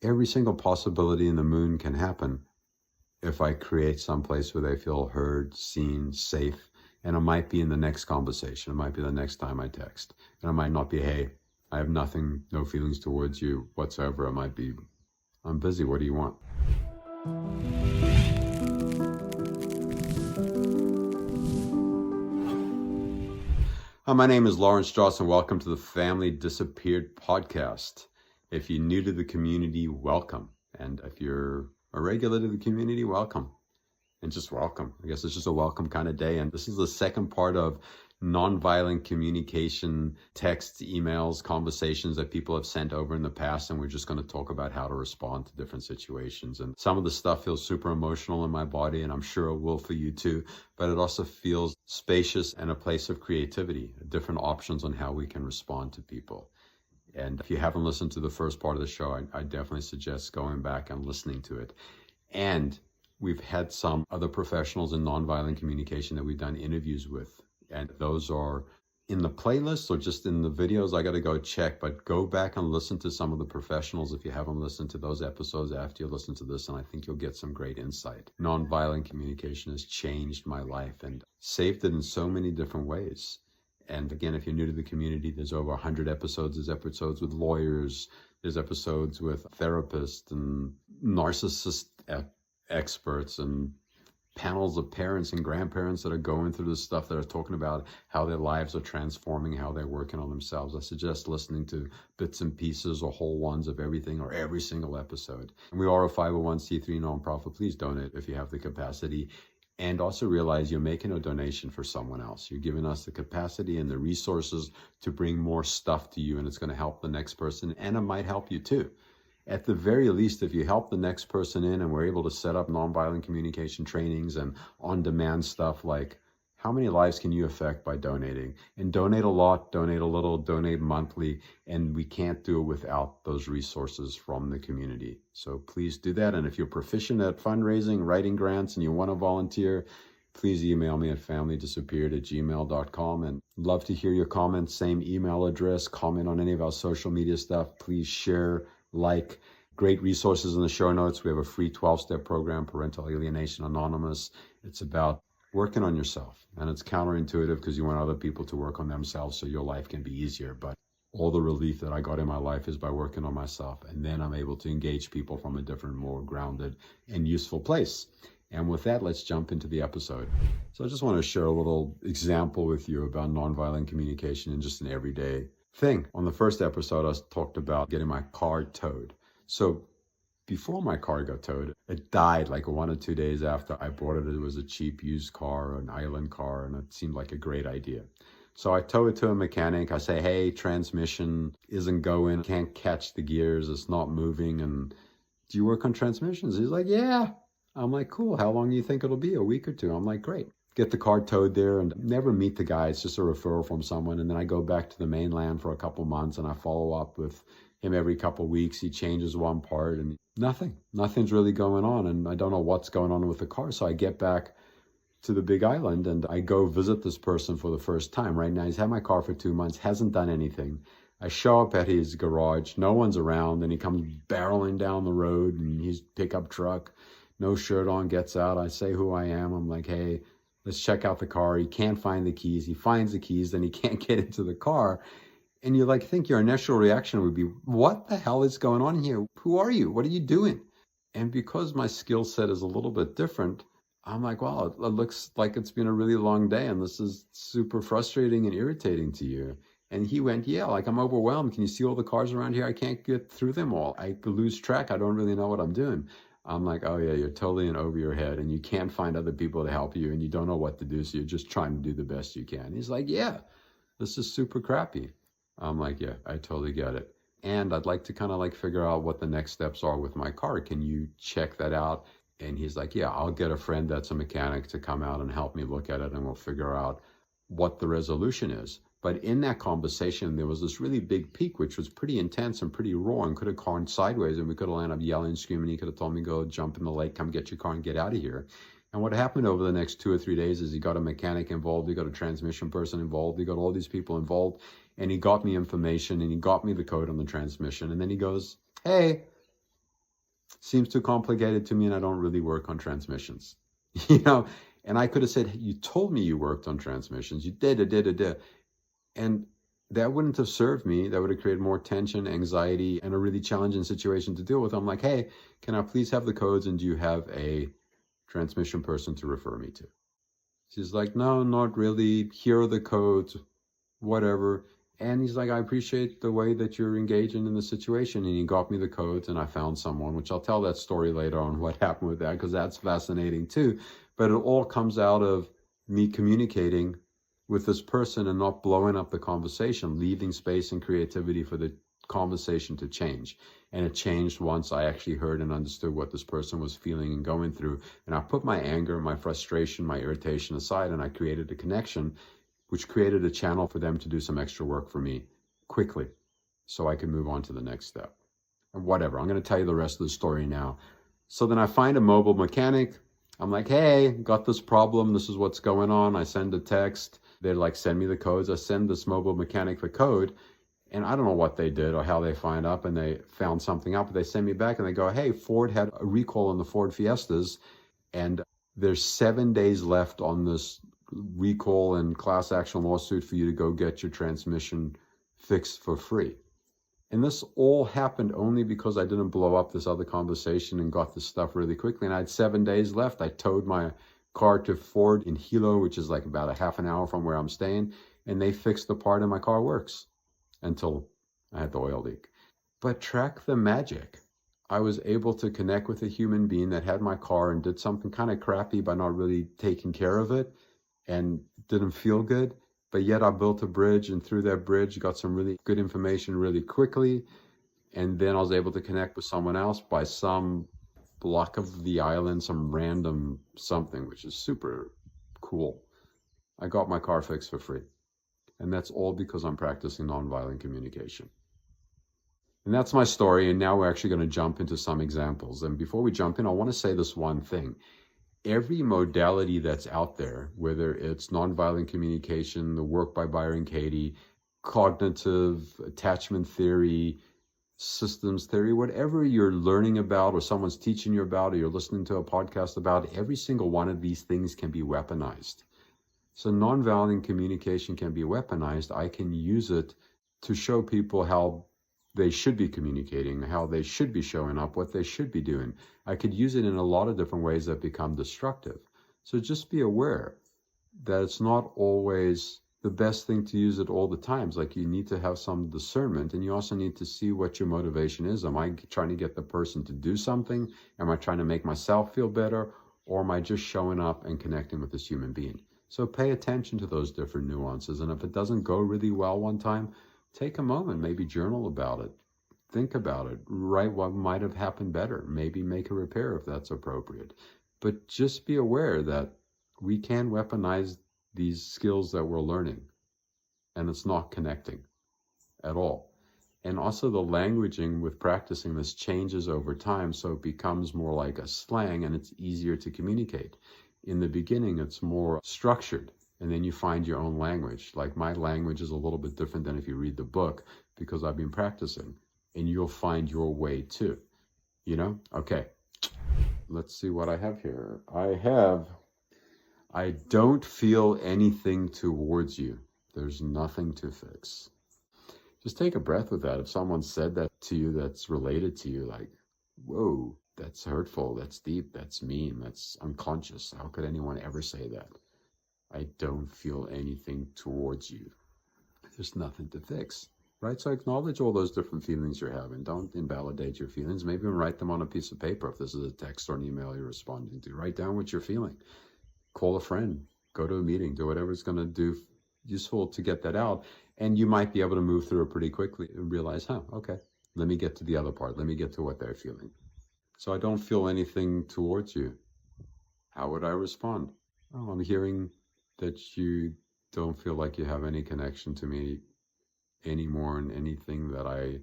every single possibility in the moon can happen if I create some place where they feel heard, seen, safe. And it might be in the next conversation. It might be the next time I text. And it might not be, hey, I have nothing, no feelings towards you whatsoever. It might be, I'm busy. What do you want? Hi, my name is Lawrence Strauss, and welcome to the Family Disappeared podcast. If you're new to the community, welcome. And if you're a regular to the community, welcome. And just welcome. I guess it's just a welcome kind of day. And this is the second part of nonviolent communication, texts, emails, conversations that people have sent over in the past. And we're just going to talk about how to respond to different situations. And some of the stuff feels super emotional in my body, and I'm sure it will for you too. But it also feels spacious and a place of creativity, different options on how we can respond to people. And if you haven't listened to the first part of the show, I definitely suggest going back and listening to it. And we've had some other professionals in nonviolent communication that we've done interviews with. And those are in the playlist or just in the videos. I got to go check, but go back and listen to some of the professionals if you haven't listened to those episodes after you listen to this. And I think you'll get some great insight. Nonviolent communication has changed my life and saved it in so many different ways. And again, if you're new to the community, there's over 100 episodes. There's episodes with lawyers. There's episodes with therapists and narcissist experts and panels of parents and grandparents that are going through this stuff, that are talking about how their lives are transforming, how they're working on themselves. I suggest listening to bits and pieces or whole ones of everything or every single episode. And we are a 501c3 nonprofit. Please donate if you have the capacity. And also realize you're making a donation for someone else. You're giving us the capacity and the resources to bring more stuff to you, and it's going to help the next person, and it might help you too. At the very least, if you help the next person in and we're able to set up nonviolent communication trainings and on-demand stuff, like how many lives can you affect by donating? And donate a lot, donate a little, donate monthly, and we can't do it without those resources from the community. So please do that. And if you're proficient at fundraising, writing grants, and you want to volunteer, please email me at familydisappeared@gmail.com, and love to hear your comments. Same email address. Comment on any of our social media stuff. Please share, like. Great resources in the show notes. We have a free 12-step program, Parental Alienation Anonymous. It's about working on yourself, and it's counterintuitive because you want other people to work on themselves so your life can be easier. But all the relief that I got in my life is by working on myself, and then I'm able to engage people from a different, more grounded and useful place. And with that, let's jump into the episode. So I just want to share a little example with you about nonviolent communication in just an everyday thing. On the first episode, I talked about getting my car towed. So before my car got towed, it died like 1 or 2 days after I bought it. It was a cheap used car, an island car, and it seemed like a great idea. So I tow it to a mechanic. I say, hey, transmission isn't going, can't catch the gears, it's not moving. And do you work on transmissions? He's like, yeah. I'm like, cool. How long do you think it'll be? A week or two? I'm like, great. Get the car towed there and never meet the guy. It's just a referral from someone. And then I go back to the mainland for a couple months and I follow up with him every couple of weeks. He changes one part and nothing's really going on. And I don't know what's going on with the car. So I get back to the big island and I go visit this person for the first time. Right now, he's had my car for 2 months, hasn't done anything. I show up at his garage, no one's around, and he comes barreling down the road in his pickup truck, no shirt on, gets out. I say who I am. I'm like, hey, let's check out the car. He can't find the keys. He finds the keys, then he can't get into the car. And you think your initial reaction would be, what the hell is going on here? Who are you? What are you doing? And because my skill set is a little bit different, I'm like, wow, it looks like it's been a really long day and this is super frustrating and irritating to you. And he went, yeah, I'm overwhelmed. Can you see all the cars around here? I can't get through them all. I lose track. I don't really know what I'm doing. I'm like, oh yeah, you're totally in over your head and you can't find other people to help you and you don't know what to do. So you're just trying to do the best you can. He's like, yeah, this is super crappy. I'm like, yeah, I totally get it. And I'd like to kind of figure out what the next steps are with my car. Can you check that out? And he's like, yeah, I'll get a friend that's a mechanic to come out and help me look at it and we'll figure out what the resolution is. But in that conversation, there was this really big peak, which was pretty intense and pretty raw and could have gone sideways and we could have ended up yelling, screaming. He could have told me, go jump in the lake, come get your car and get out of here. And what happened over the next 2 or 3 days is he got a mechanic involved, he got a transmission person involved, he got all these people involved, and he got me information and he got me the code on the transmission. And then he goes, hey, seems too complicated to me and I don't really work on transmissions. You know, and I could have said, you told me you worked on transmissions. You did. And that wouldn't have served me. That would have created more tension, anxiety, and a really challenging situation to deal with. I'm like, hey, can I please have the codes? And do you have a transmission person to refer me to? She's like, no, not really. Here are the codes, whatever. And he's like, I appreciate the way that you're engaging in the situation. And he got me the codes and I found someone, which I'll tell that story later on what happened with that, because that's fascinating too. But it all comes out of me communicating with this person and not blowing up the conversation, leaving space and creativity for the conversation to change. And it changed once I actually heard and understood what this person was feeling and going through. And I put my anger, my frustration, my irritation aside, and I created a connection, which created a channel for them to do some extra work for me quickly so I can move on to the next step. And whatever, I'm going to tell you the rest of the story now. So then I find a mobile mechanic. I'm like, hey, got this problem. This is what's going on. I send a text. They're like, send me the codes. I send this mobile mechanic the code. And I don't know what they did or how they find up, and they found something up. But they send me back and they go, hey, Ford had a recall on the Ford Fiestas, and there's 7 days left on this recall and class action lawsuit for you to go get your transmission fixed for free. And this all happened only because I didn't blow up this other conversation and got this stuff really quickly. And I had 7 days left. I towed my car to Ford in Hilo, which is like about a half an hour from where I'm staying. And they fixed the part and my car works until I had the oil leak. But track the magic. I was able to connect with a human being that had my car and did something kind of crappy by not really taking care of it and didn't feel good. But yet I built a bridge, and through that bridge got some really good information really quickly. And then I was able to connect with someone else by some block of the island, some random something, which is super cool. I got my car fixed for free. And that's all because I'm practicing nonviolent communication. And that's my story. And now we're actually going to jump into some examples. And before we jump in, I want to say this one thing. Every modality that's out there, whether it's nonviolent communication, the work by Byron Katie, cognitive attachment theory, systems theory, whatever you're learning about or someone's teaching you about or you're listening to a podcast about, every single one of these things can be weaponized. So nonviolent communication can be weaponized. I can use it to show people how they should be communicating, how they should be showing up, what they should be doing. I could use it in a lot of different ways that become destructive. So just be aware that it's not always the best thing to use it all the times. Like, you need to have some discernment, and you also need to see what your motivation is. Am I trying to get the person to do something? Am I trying to make myself feel better? Or am I just showing up and connecting with this human being? So pay attention to those different nuances. And if it doesn't go really well one time, take a moment, maybe journal about it. Think about it, write what might have happened better, maybe make a repair if that's appropriate. But just be aware that we can weaponize these skills that we're learning, and it's not connecting at all. And also the languaging with practicing this changes over time, so it becomes more like a slang and it's easier to communicate. In the beginning, it's more structured, and then you find your own language. Like, my language is a little bit different than if you read the book, because I've been practicing, and you'll find your way too, you know? Okay, let's see what I have here. I don't feel anything towards you. There's nothing to fix. Just take a breath with that. If someone said that to you that's related to you, like, whoa, that's hurtful, that's deep, that's mean, that's unconscious. How could anyone ever say that? I don't feel anything towards you. There's nothing to fix, right? So acknowledge all those different feelings you're having. Don't invalidate your feelings. Maybe even write them on a piece of paper. If this is a text or an email you're responding to, write down what you're feeling. Call a friend, go to a meeting, do whatever it's going to do useful to get that out. And you might be able to move through it pretty quickly and realize, okay, let me get to the other part. Let me get to what they're feeling. So I don't feel anything towards you. How would I respond? Oh, I'm hearing that you don't feel like you have any connection to me anymore, and anything that I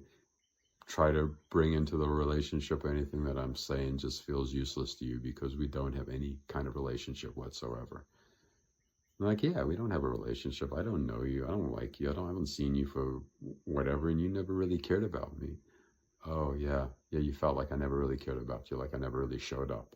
try to bring into the relationship, anything that I'm saying just feels useless to you because we don't have any kind of relationship whatsoever. I'm like, yeah, we don't have a relationship. I don't know you. I don't like you. I haven't seen you for whatever, and you never really cared about me. Oh, yeah. Yeah, you felt like I never really cared about you, like I never really showed up.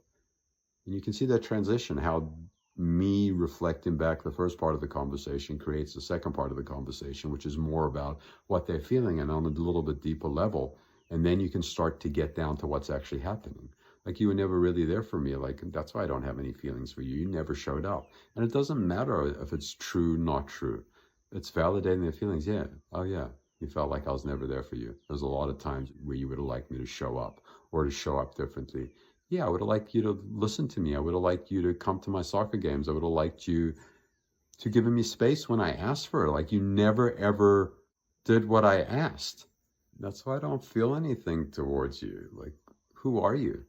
And you can see that transition, how me reflecting back the first part of the conversation creates the second part of the conversation, which is more about what they're feeling and on a little bit deeper level. And then you can start to get down to what's actually happening. Like, you were never really there for me. Like, that's why I don't have any feelings for you. You never showed up. And it doesn't matter if it's true, not true. It's validating their feelings. Yeah. Oh, yeah. You felt like I was never there for you. There's a lot of times where you would have liked me to show up or to show up differently. Yeah, I would have liked you to listen to me. I would have liked you to come to my soccer games. I would have liked you to give me space when I asked for it. Like, you never ever did what I asked. That's why I don't feel anything towards you. Like, who are you?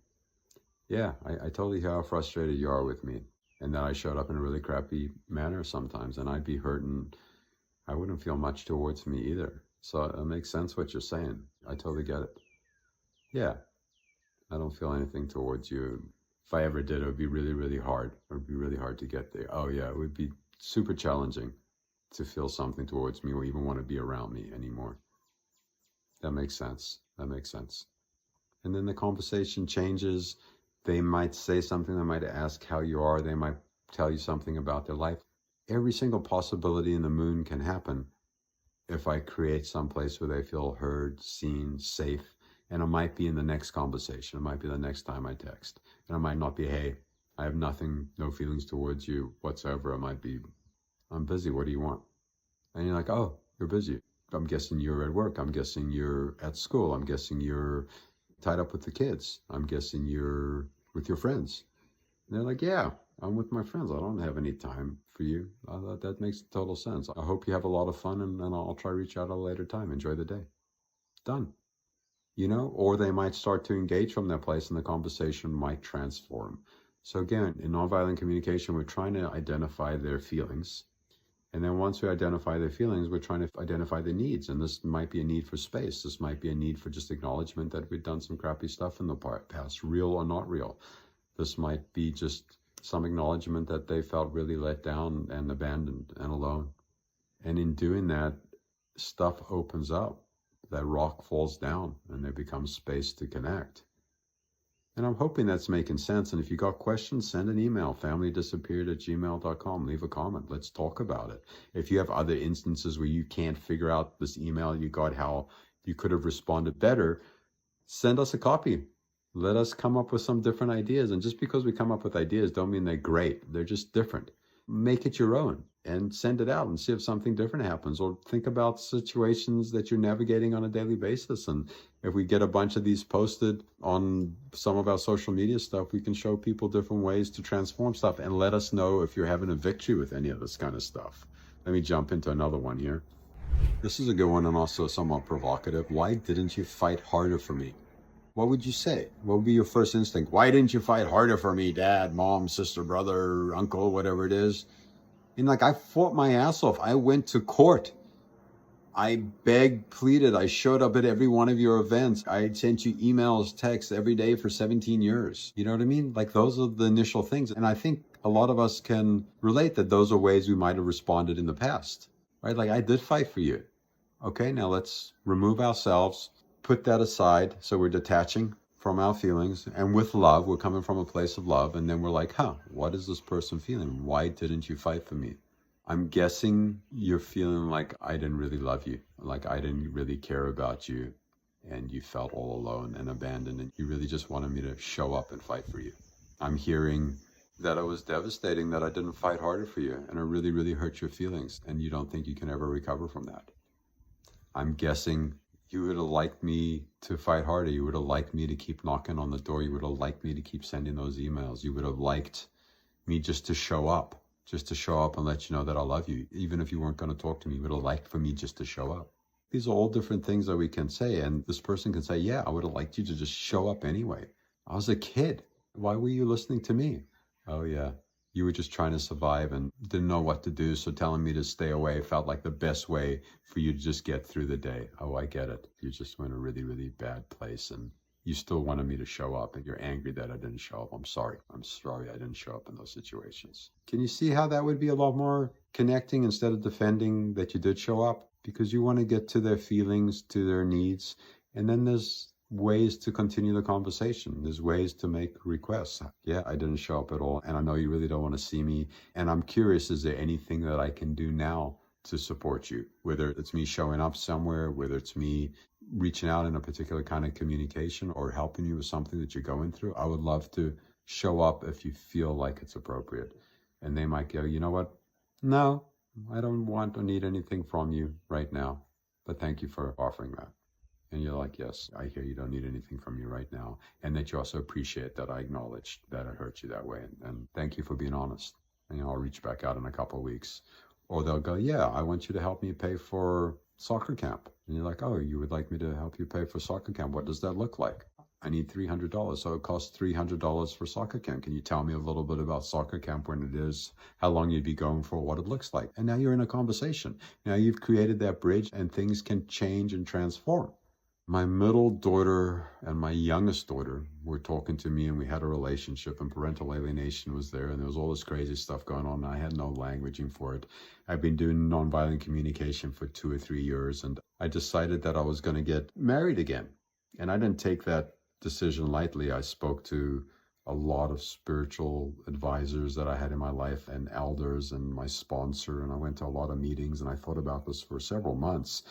Yeah, I totally hear how frustrated you are with me. And that I showed up in a really crappy manner sometimes, and I'd be hurt and I wouldn't feel much towards me either. So it makes sense what you're saying. I totally get it. Yeah, I don't feel anything towards you. If I ever did, it would be really, really hard. It would be really hard to get there. Oh, yeah, it would be super challenging to feel something towards me or even want to be around me anymore. That makes sense. That makes sense. And then the conversation changes. They might say something. They might ask how you are. They might tell you something about their life. Every single possibility in the moon can happen if I create some place where they feel heard, seen, safe. And it might be in the next conversation. It might be the next time I text. And it might not be, hey, I have nothing, no feelings towards you whatsoever. It might be, I'm busy. What do you want? And you're like, oh, you're busy. I'm guessing you're at work. I'm guessing you're at school. I'm guessing you're tied up with the kids. I'm guessing you're with your friends. And they're like, yeah, I'm with my friends. I don't have any time for you. That makes total sense. I hope you have a lot of fun, and I'll try to reach out at a later time. Enjoy the day. Done. You know, or they might start to engage from that place and the conversation might transform. So again, in nonviolent communication, we're trying to identify their feelings. And then once we identify their feelings, we're trying to identify their needs. And this might be a need for space. This might be a need for just acknowledgement that we've done some crappy stuff in the past, real or not real. This might be just some acknowledgement that they felt really let down and abandoned and alone. And in doing that, stuff opens up. That rock falls down and there becomes space to connect. And I'm hoping that's making sense. And if you got questions, send an email, familydisappeared@gmail.com. Leave a comment. Let's talk about it. If you have other instances where you can't figure out this email you got, how you could have responded better, send us a copy. Let us come up with some different ideas. And just because we come up with ideas don't mean they're great. They're just different. Make it your own and send it out and see if something different happens, or think about situations that you're navigating on a daily basis. And if we get a bunch of these posted on some of our social media stuff, we can show people different ways to transform stuff, and let us know if you're having a victory with any of this kind of stuff. Let me jump into another one here. This is a good one and also somewhat provocative. Why didn't you fight harder for me? What would you say? What would be your first instinct? Why didn't you fight harder for me, dad, mom, sister, brother, uncle, whatever it is? And like, I fought my ass off. I went to court. I begged, pleaded. I showed up at every one of your events. I sent you emails, texts every day for 17 years. You know what I mean? Like, those are the initial things. And I think a lot of us can relate that those are ways we might have responded in the past, right? Like, I did fight for you. Okay, now let's remove ourselves, put that aside. So we're detaching from our feelings, and with love, we're coming from a place of love. And then we're like, what is this person feeling? Why didn't you fight for me? I'm guessing you're feeling like I didn't really love you, like I didn't really care about you, and you felt all alone and abandoned, and you really just wanted me to show up and fight for you. I'm hearing that it was devastating that I didn't fight harder for you, and it really, really hurt your feelings, and you don't think you can ever recover from that. I'm guessing you would have liked me to fight harder. You would have liked me to keep knocking on the door. You would have liked me to keep sending those emails. You would have liked me just to show up and let you know that I love you. Even if you weren't going to talk to me, you would have liked for me just to show up. These are all different things that we can say. And this person can say, yeah, I would have liked you to just show up anyway. I was a kid. Why were you listening to me? Oh, yeah. You were just trying to survive and didn't know what to do. So telling me to stay away felt like the best way for you to just get through the day. Oh, I get it. You just were in a really, really bad place, and you still wanted me to show up, and you're angry that I didn't show up. I'm sorry I didn't show up in those situations. Can you see how that would be a lot more connecting instead of defending that you did show up? Because you want to get to their feelings, to their needs. And then there's ways to continue the conversation. There's ways to make requests. Yeah, I didn't show up at all, and I know you really don't want to see me. And I'm curious, is there anything that I can do now to support you? Whether it's me showing up somewhere, whether it's me reaching out in a particular kind of communication or helping you with something that you're going through. I would love to show up if you feel like it's appropriate. And they might go, you know what? No, I don't want or need anything from you right now, but thank you for offering that. And you're like, yes, I hear you don't need anything from me right now. And that you also appreciate that I acknowledged that it hurt you that way. And thank you for being honest. And I'll reach back out in a couple of weeks. Or they'll go, yeah, I want you to help me pay for soccer camp. And you're like, oh, you would like me to help you pay for soccer camp? What does that look like? I need $300. So it costs $300 for soccer camp. Can you tell me a little bit about soccer camp, when it is, how long you'd be going for, what it looks like? And now you're in a conversation. Now you've created that bridge and things can change and transform. My middle daughter and my youngest daughter were talking to me, and we had a relationship, and parental alienation was there, and there was all this crazy stuff going on. And I had no languaging for it. I've been doing nonviolent communication for 2 or 3 years, and I decided that I was going to get married again. And I didn't take that decision lightly. I spoke to a lot of spiritual advisors that I had in my life, and elders, and my sponsor, and I went to a lot of meetings, and I thought about this for several months.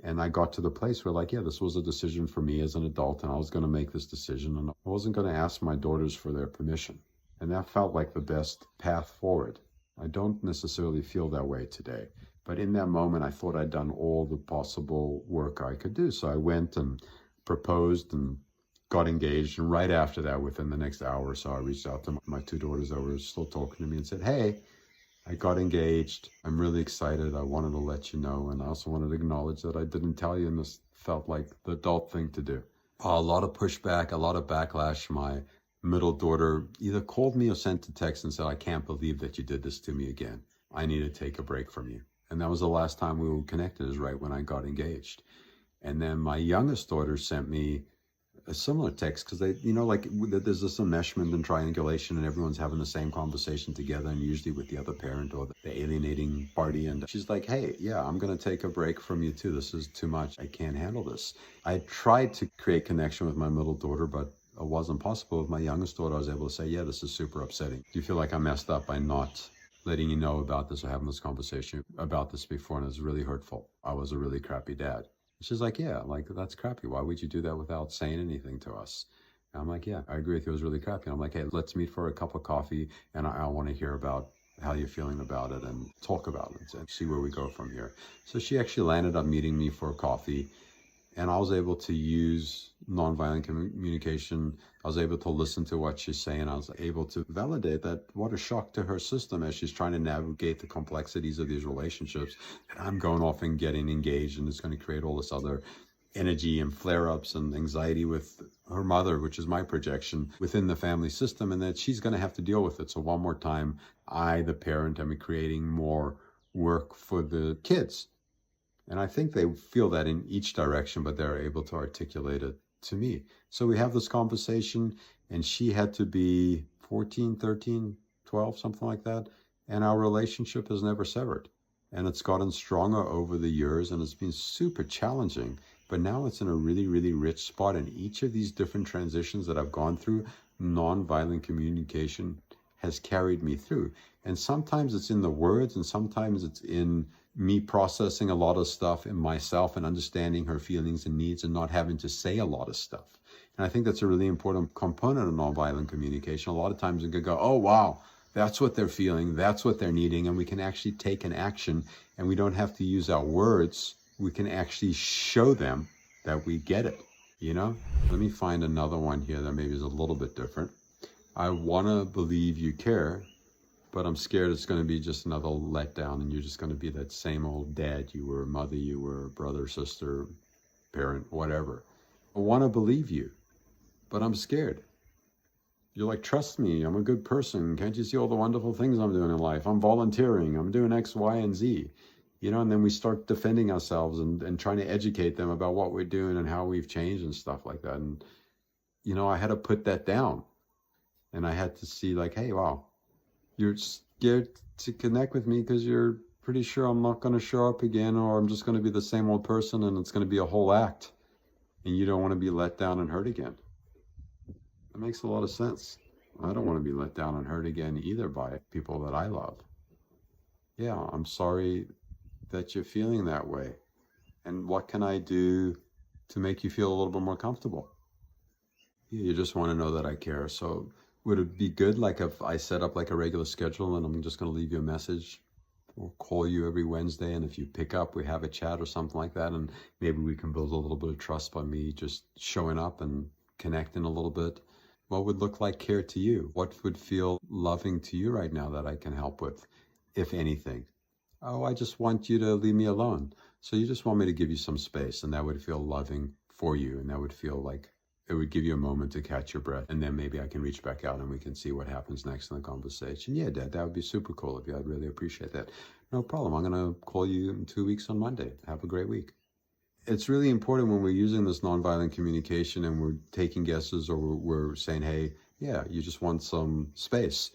And I got to the place where, like, yeah, this was a decision for me as an adult, and I was going to make this decision, and I wasn't going to ask my daughters for their permission. And that felt like the best path forward. I don't necessarily feel that way today. But in that moment, I thought I'd done all the possible work I could do. So I went and proposed and got engaged. And right after that, within the next hour or so, I reached out to my 2 daughters that were still talking to me and said, hey, I got engaged. I'm really excited. I wanted to let you know. And I also wanted to acknowledge that I didn't tell you, and this felt like the adult thing to do. A lot of pushback, a lot of backlash. My middle daughter either called me or sent a text and said, I can't believe that you did this to me again. I need to take a break from you. And that was the last time we were connected, is right when I got engaged. And then my youngest daughter sent me a similar text, because they, you know, like there's this enmeshment and triangulation, and everyone's having the same conversation together, and usually with the other parent or the alienating party. And she's like, hey, yeah, I'm going to take a break from you too. This is too much. I can't handle this. I tried to create connection with my middle daughter, but it wasn't possible. With my youngest daughter, I was able to say, yeah, this is super upsetting. Do you feel like I messed up by not letting you know about this or having this conversation about this before? And it was really hurtful. I was a really crappy dad. She's like, yeah, like, that's crappy. Why would you do that without saying anything to us? And I'm like, yeah, I agree with you. It was really crappy. And I'm like, hey, let's meet for a cup of coffee, and I want to hear about how you're feeling about it and talk about it and see where we go from here. So she actually landed up meeting me for a coffee, and I was able to use nonviolent communication. I was able to listen to what she's saying. I was able to validate that what a shock to her system as she's trying to navigate the complexities of these relationships. And I'm going off and getting engaged, and it's going to create all this other energy and flare-ups and anxiety with her mother, which is my projection within the family system, and that she's going to have to deal with it. So one more time, I, the parent, am creating more work for the kids. And I think they feel that in each direction, but they're able to articulate it to me. So we have this conversation, and she had to be 14, 13, 12, something like that. And our relationship has never severed. And it's gotten stronger over the years, and it's been super challenging. But now it's in a really, really rich spot. And each of these different transitions that I've gone through, nonviolent communication has carried me through. And sometimes it's in the words, and sometimes it's in me processing a lot of stuff in myself and understanding her feelings and needs and not having to say a lot of stuff. And I think that's a really important component of nonviolent communication. A lot of times we can go, oh, wow, that's what they're feeling, that's what they're needing, and we can actually take an action, and we don't have to use our words. We can actually show them that we get it, you know? Let me find another one here that maybe is a little bit different. I want to believe you care, but I'm scared it's going to be just another letdown, and you're just going to be that same old dad you were, mother you were, brother, sister, parent, whatever. I want to believe you, but I'm scared. You're like, trust me, I'm a good person. Can't you see all the wonderful things I'm doing in life? I'm volunteering, I'm doing X, Y, and Z. You know, and then we start defending ourselves and trying to educate them about what we're doing and how we've changed and stuff like that. And, you know, I had to put that down. And I had to see, like, hey, wow, you're scared to connect with me because you're pretty sure I'm not going to show up again, or I'm just going to be the same old person, and it's going to be a whole act. and you don't want to be let down and hurt again. That makes a lot of sense. I don't want to be let down and hurt again either by people that I love. Yeah, I'm sorry that you're feeling that way. And what can I do to make you feel a little bit more comfortable? You just want to know that I care. So would it be good, like, if I set up like a regular schedule and I'm just going to leave you a message or call you every Wednesday, and if you pick up, we have a chat or something like that, and maybe we can build a little bit of trust by me just showing up and connecting a little bit? What would look like care to you? What would feel loving to you right now that I can help with, if anything? Oh, I just want you to leave me alone. So you just want me to give you some space, and that would feel loving for you, and that would feel like it would give you a moment to catch your breath, and then maybe I can reach back out and we can see what happens next in the conversation. Yeah, Dad, that would be super cool of you. I'd really appreciate that. No problem. I'm going to call you in 2 weeks on Monday. Have a great week. It's really important when we're using this nonviolent communication and we're taking guesses, or we're saying, hey, yeah, you just want some space,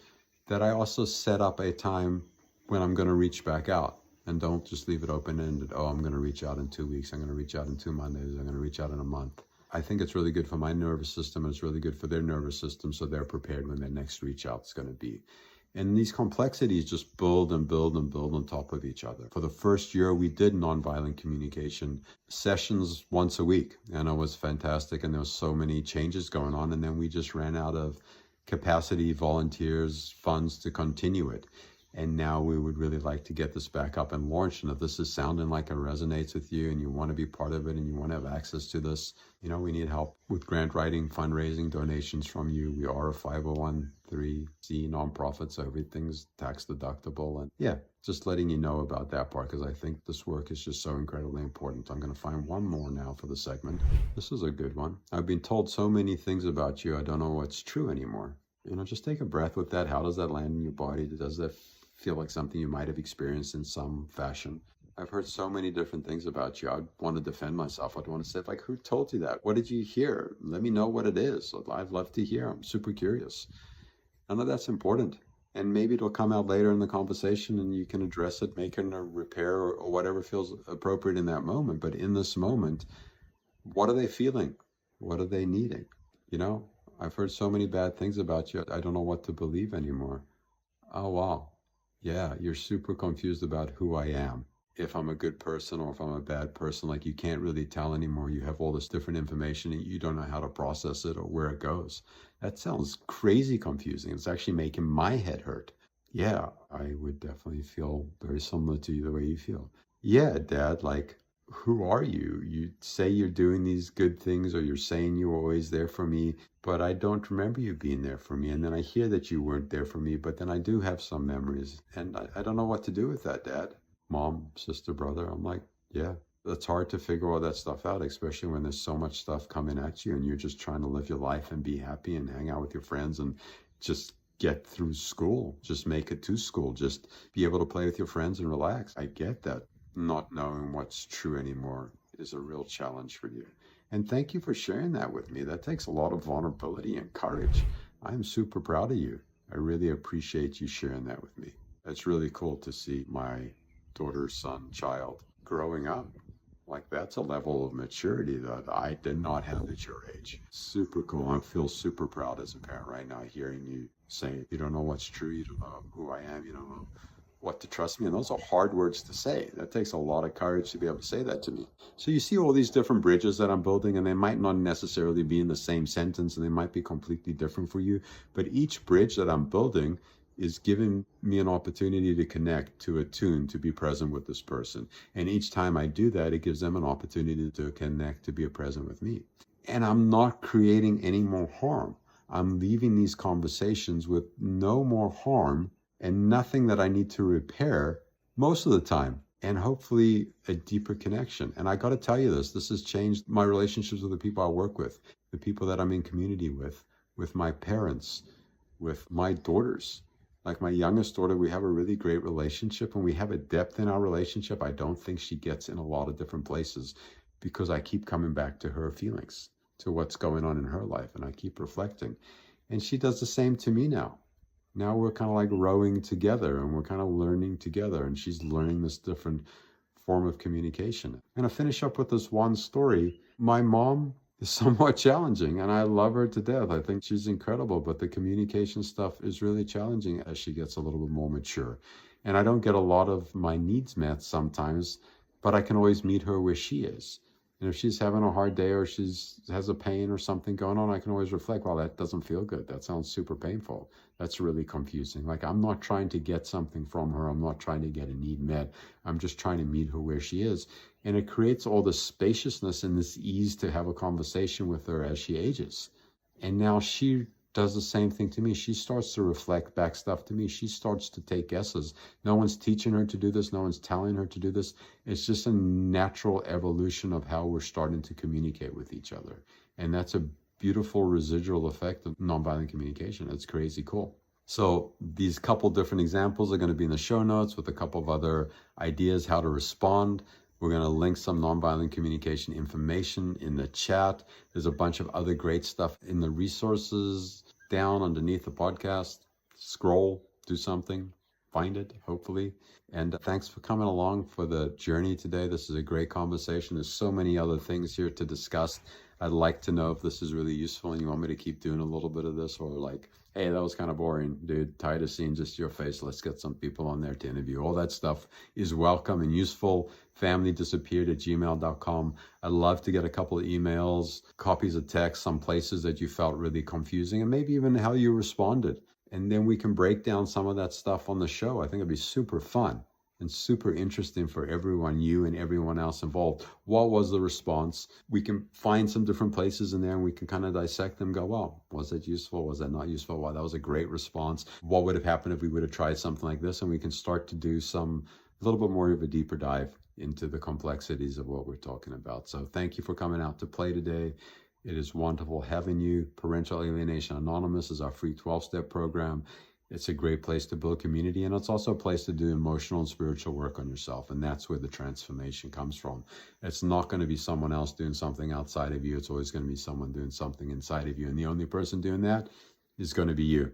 that I also set up a time when I'm going to reach back out, and don't just leave it open-ended. Oh, I'm going to reach out in 2 weeks. I'm going to reach out in 2 Mondays. I'm going to reach out in a month. I think it's really good for my nervous system, and it's really good for their nervous system, so they're prepared when their next reach out is going to be. And these complexities just build and build and build on top of each other. For the first year, we did nonviolent communication sessions once a week, and it was fantastic, and there was so many changes going on, and then we just ran out of capacity, volunteers, funds to continue it. And now we would really like to get this back up and launched. And if this is sounding like it resonates with you and you want to be part of it and you want to have access to this, we need help with grant writing, fundraising, donations from you. We are a 501(c) nonprofit, so everything's tax deductible. And yeah, just letting you know about that part, because I think this work is just so incredibly important. I'm going to find one more now for the segment. This is a good one. I've been told so many things about you, I don't know what's true anymore. Just take a breath with that. How does that land in your body? Does that feel like something you might have experienced in some fashion? I've heard so many different things about you. I'd want to defend myself. I'd want to say, like, who told you that? What did you hear? Let me know what it is. I'd love to hear. I'm super curious. I know that's important. And maybe it'll come out later in the conversation and you can address it, make it a repair, or whatever feels appropriate in that moment. But in this moment, what are they feeling? What are they needing? I've heard so many bad things about you. I don't know what to believe anymore. Oh, wow. Yeah, you're super confused about who I am. If I'm a good person or if I'm a bad person, like, you can't really tell anymore. You have all this different information and you don't know how to process it or where it goes. That sounds crazy confusing. It's actually making my head hurt. Yeah, I would definitely feel very similar to you, the way you feel. Yeah, Dad, like, who are you? You say you're doing these good things, or you're saying you were always there for me, but I don't remember you being there for me. And then I hear that you weren't there for me, but then I do have some memories, and I don't know what to do with that, Dad. Mom, sister, brother. I'm like, yeah, it's hard to figure all that stuff out, especially when there's so much stuff coming at you and you're just trying to live your life and be happy and hang out with your friends and just get through school, just make it to school, just be able to play with your friends and relax. I get that. Not knowing what's true anymore is a real challenge for you. And thank you for sharing that with me. That takes a lot of vulnerability and courage. I'm super proud of you. I really appreciate you sharing that with me. It's really cool to see my daughter, son, child growing up. Like, that's a level of maturity that I did not have at your age. Super cool. I feel super proud as a parent right now, hearing you say, you don't know what's true, you don't know who I am, you don't know what to trust me. And those are hard words to say. That takes a lot of courage to be able to say that to me. So you see all these different bridges that I'm building, and they might not necessarily be in the same sentence, and they might be completely different for you. But each bridge that I'm building is giving me an opportunity to connect, to attune, to be present with this person. And each time I do that, it gives them an opportunity to connect, to be present with me. And I'm not creating any more harm. I'm leaving these conversations with no more harm and nothing that I need to repair most of the time, and hopefully a deeper connection. And I got to tell you this has changed my relationships with the people I work with, the people that I'm in community with my parents, with my daughters. Like, my youngest daughter, we have a really great relationship, and we have a depth in our relationship I don't think she gets in a lot of different places, because I keep coming back to her feelings, to what's going on in her life, and I keep reflecting. And she does the same to me now. Now we're kind of like rowing together, and we're kind of learning together, and she's learning this different form of communication. I'm going to finish up with this one story. My mom is somewhat challenging, and I love her to death. I think she's incredible, but the communication stuff is really challenging as she gets a little bit more mature. And I don't get a lot of my needs met sometimes, but I can always meet her where she is. And if she's having a hard day or has a pain or something going on, I can always reflect, well, that doesn't feel good. That sounds super painful. That's really confusing. Like, I'm not trying to get something from her. I'm not trying to get a need met. I'm just trying to meet her where she is. And it creates all this spaciousness and this ease to have a conversation with her as she ages. And now she does the same thing to me. She starts to reflect back stuff to me. She starts to take guesses. No one's teaching her to do this. No one's telling her to do this. It's just a natural evolution of how we're starting to communicate with each other. And that's a beautiful residual effect of nonviolent communication. It's crazy cool. So these couple different examples are going to be in the show notes with a couple of other ideas how to respond. We're going to link some nonviolent communication information in the chat. There's a bunch of other great stuff in the resources down underneath the podcast. Scroll, do something, find it, hopefully. And thanks for coming along for the journey today. This is a great conversation. There's so many other things here to discuss. I'd like to know if this is really useful and you want me to keep doing a little bit of this, or like, hey, that was kind of boring, dude. Tired of seeing just your face. Let's get some people on there to interview. All that stuff is welcome and useful. familydisappeared@gmail.com. I'd love to get a couple of emails, copies of text, some places that you felt really confusing, and maybe even how you responded. And then we can break down some of that stuff on the show. I think it'd be super fun and super interesting for everyone, you and everyone else involved. What was the response? We can find some different places in there and we can kind of dissect them, go, well, was it useful? Was that not useful? Wow, that was a great response. What would have happened if we would have tried something like this? And we can start to do a little bit more of a deeper dive into the complexities of what we're talking about. So thank you for coming out to play today. It is wonderful having you. Parental Alienation Anonymous is our free 12-step program. It's a great place to build community, and it's also a place to do emotional and spiritual work on yourself, and that's where the transformation comes from. It's not going to be someone else doing something outside of you. It's always going to be someone doing something inside of you, and the only person doing that is going to be you.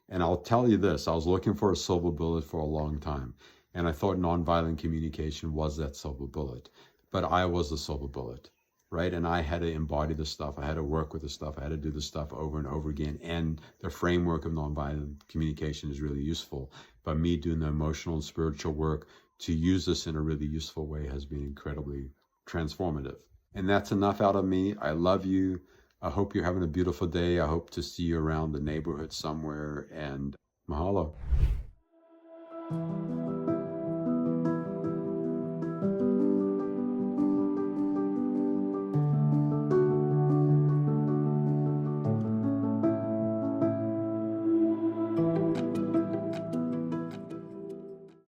And I'll tell you this, I was looking for a silver bullet for a long time, and I thought nonviolent communication was that silver bullet, but I was the silver bullet. Right? And I had to embody the stuff. I had to work with the stuff. I had to do the stuff over and over again. And the framework of nonviolent communication is really useful. But me doing the emotional and spiritual work to use this in a really useful way has been incredibly transformative. And that's enough out of me. I love you. I hope you're having a beautiful day. I hope to see you around the neighborhood somewhere. And mahalo.